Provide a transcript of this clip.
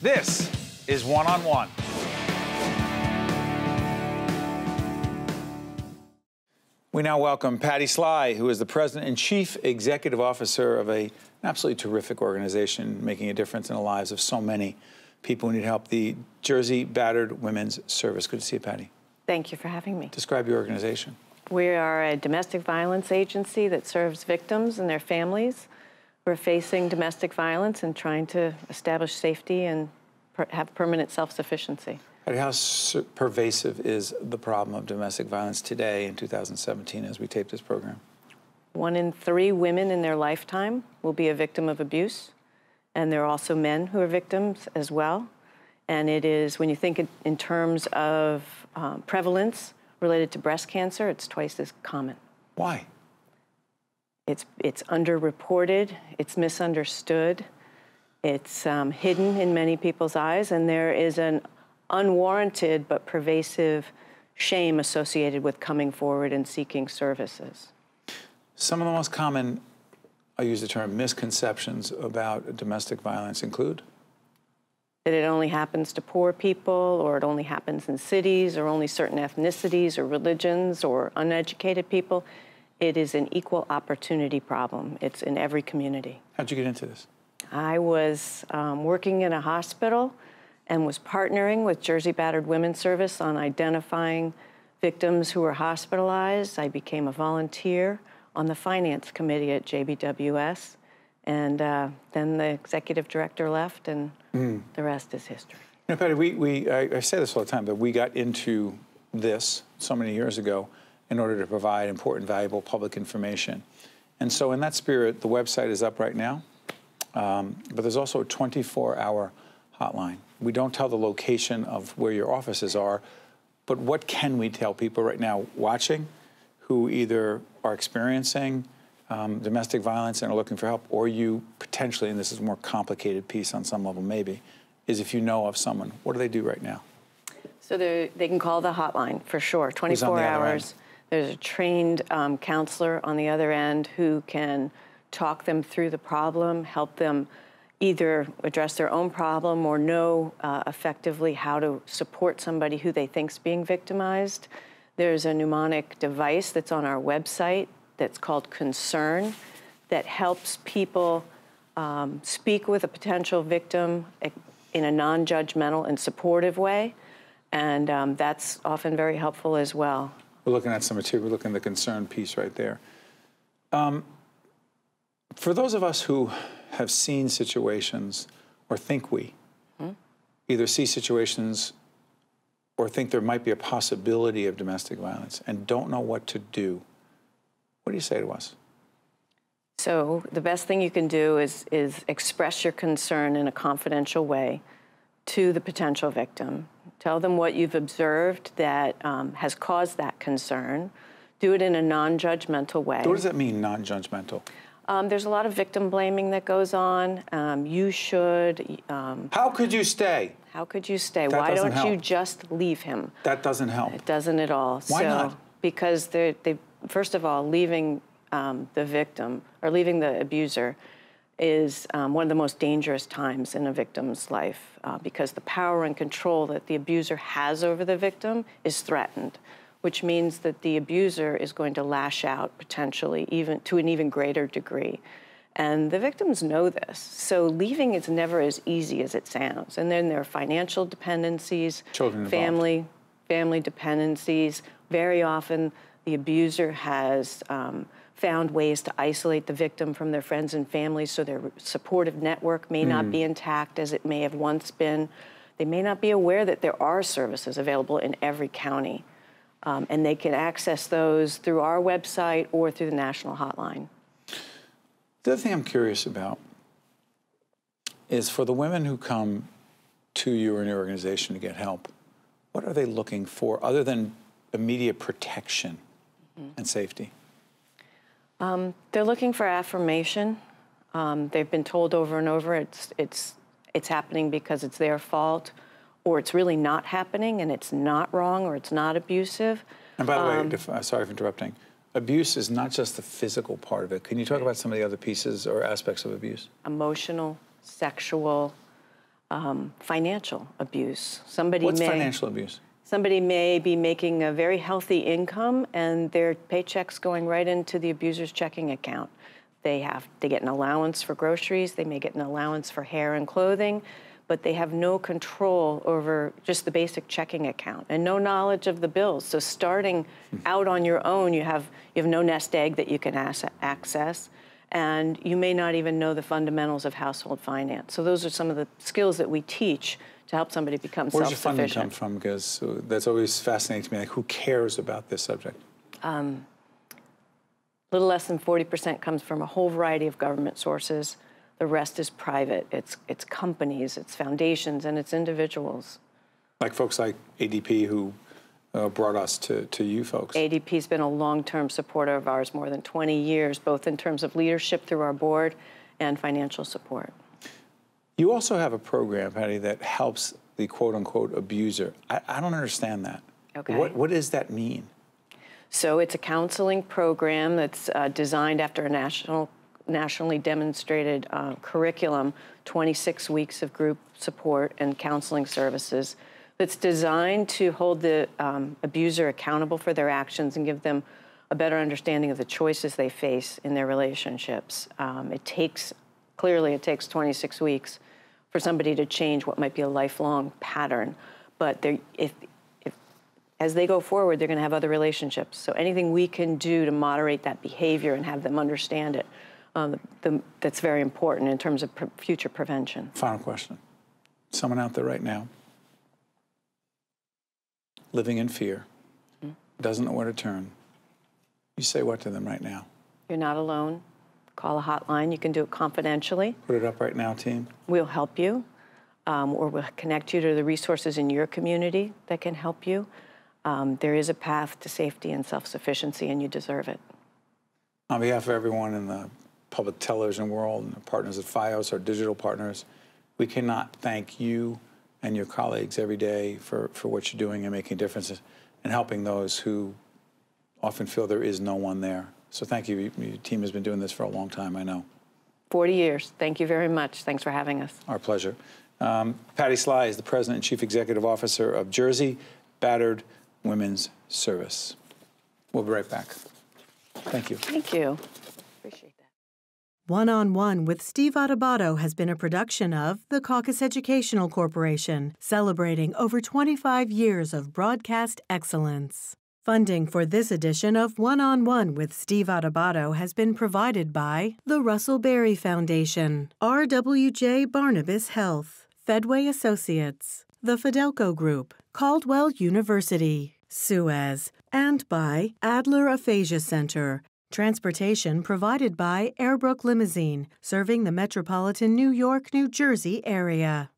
This is One on One. We now welcome Patty Sly, who is the President and Chief Executive Officer of an absolutely terrific organization making a difference in the lives of so many people who need help, the Jersey Battered Women's Service. Good to see you, Patty. Thank you for having me. Describe your organization. We are a domestic violence agency that serves victims and their families who are facing domestic violence and trying to establish safety and have permanent self-sufficiency. How pervasive is the problem of domestic violence today in 2017 as we tape this program? 1 in 3 women in their lifetime will be a victim of abuse, and there are also men who are victims as well. And it is, when you think in terms of prevalence related to breast cancer, it's twice as common. Why? It's underreported, it's misunderstood, it's hidden in many people's eyes, and there is an unwarranted but pervasive shame associated with coming forward and seeking services. Some of the most common, I use the term, misconceptions about domestic violence include? That it only happens to poor people, or it only happens in cities, or only certain ethnicities or religions or uneducated people. It is an equal opportunity problem. It's in every community. How'd you get into this? I was working in a hospital and was partnering with Jersey Battered Women's Service on identifying victims who were hospitalized. I became a volunteer on the finance committee at JBWS, and then the executive director left, and the rest is history. You know, Patty, I say this all the time, but we got into this so many years ago in order to provide important, valuable public information. And so in that spirit, the website is up right now, but there's also a 24-hour hotline. We don't tell the location of where your offices are, but what can we tell people right now watching who either are experiencing domestic violence and are looking for help, or you potentially, and this is a more complicated piece on some level maybe, is if you know of someone, what do they do right now? So they can call the hotline for sure, 24 hours. There's a trained counselor on the other end who can talk them through the problem, help them either address their own problem or know effectively how to support somebody who they think is being victimized. There's a mnemonic device that's on our website that's called Concern that helps people speak with a potential victim in a non-judgmental and supportive way, and that's often very helpful as well. We're looking at some material. We're looking at the Concern piece right there. For those of us who have seen situations, or think we either see situations or think there might be a possibility of domestic violence and don't know what to do, what do you say to us? So the best thing you can do is express your concern in a confidential way to the potential victim. Tell them what you've observed that has caused that concern. Do it in a non-judgmental way. What does that mean, non-judgmental? There's a lot of victim blaming that goes on. You should... how could you stay? How could you stay? That Why don't help. you just leave him? That doesn't help. It doesn't at all. Why not? Because they first of all, leaving the victim or leaving the abuser is one of the most dangerous times in a victim's life because the power and control that the abuser has over the victim is threatened, which means that the abuser is going to lash out potentially even to an even greater degree. And the victims know this. So leaving is never as easy as it sounds. And then there are financial dependencies, family dependencies. Very often the abuser has found ways to isolate the victim from their friends and family, so their supportive network may not be intact as it may have once been. They may not be aware that there are services available in every county. And they can access those through our website or through the national hotline. The other thing I'm curious about is for the women who come to you or your organization to get help, what are they looking for other than immediate protection and safety? They're looking for affirmation. They've been told over and over it's happening because it's their fault, or it's really not happening and it's not wrong or it's not abusive. And by the way, sorry for interrupting, abuse is not just the physical part of it. Can you talk about some of the other pieces or aspects of abuse? Emotional, sexual, financial abuse. What's financial abuse? Somebody may be making a very healthy income and their paycheck's going right into the abuser's checking account. They get an allowance for groceries, they may get an allowance for hair and clothing, but they have no control over just the basic checking account and no knowledge of the bills. So starting out on your own, you have no nest egg that you can access, and you may not even know the fundamentals of household finance. So those are some of the skills that we teach to help somebody become self-sufficient. self-sufficient. Where's your funding come from? Because that's always fascinating to me. Like, who cares about this subject? A little less than 40% comes from a whole variety of government sources. The rest is private. It's companies, it's foundations, and it's individuals. Like folks like ADP who brought us to you folks. ADP's been a long-term supporter of ours, more than 20 years, both in terms of leadership through our board and financial support. You also have a program, Patty, that helps the quote-unquote abuser. I don't understand that. Okay. What does that mean? So it's a counseling program that's designed after a nationally demonstrated curriculum, 26 weeks of group support and counseling services that's designed to hold the abuser accountable for their actions and give them a better understanding of the choices they face in their relationships. It takes 26 weeks for somebody to change what might be a lifelong pattern. But as they go forward, they're going to have other relationships. So anything we can do to moderate that behavior and have them understand it, that's very important in terms of future prevention. Final question. Someone out there right now, living in fear, doesn't know where to turn. You say what to them right now? You're not alone. Call a hotline. You can do it confidentially. Put it up right now, team. We'll help you, or we'll connect you to the resources in your community that can help you. There is a path to safety and self-sufficiency, and you deserve it. On behalf of everyone in the public television world and the partners at FiOS, our digital partners, we cannot thank you and your colleagues every day for what you're doing and making differences and helping those who often feel there is no one there. So thank you. Your team has been doing this for a long time, I know. 40 years. Thank you very much. Thanks for having us. Our pleasure. Patty Sly is the President and Chief Executive Officer of Jersey Battered Women's Service. We'll be right back. Thank you. Thank you. Appreciate that. One-on-One with Steve Adubato has been a production of the Caucus Educational Corporation, celebrating over 25 years of broadcast excellence. Funding for this edition of One-on-One with Steve Adubato has been provided by the Russell Berry Foundation, RWJ Barnabas Health, Fedway Associates, the Fidelco Group, Caldwell University, Suez, and by Adler Aphasia Center. Transportation provided by Airbrook Limousine, serving the metropolitan New York, New Jersey area.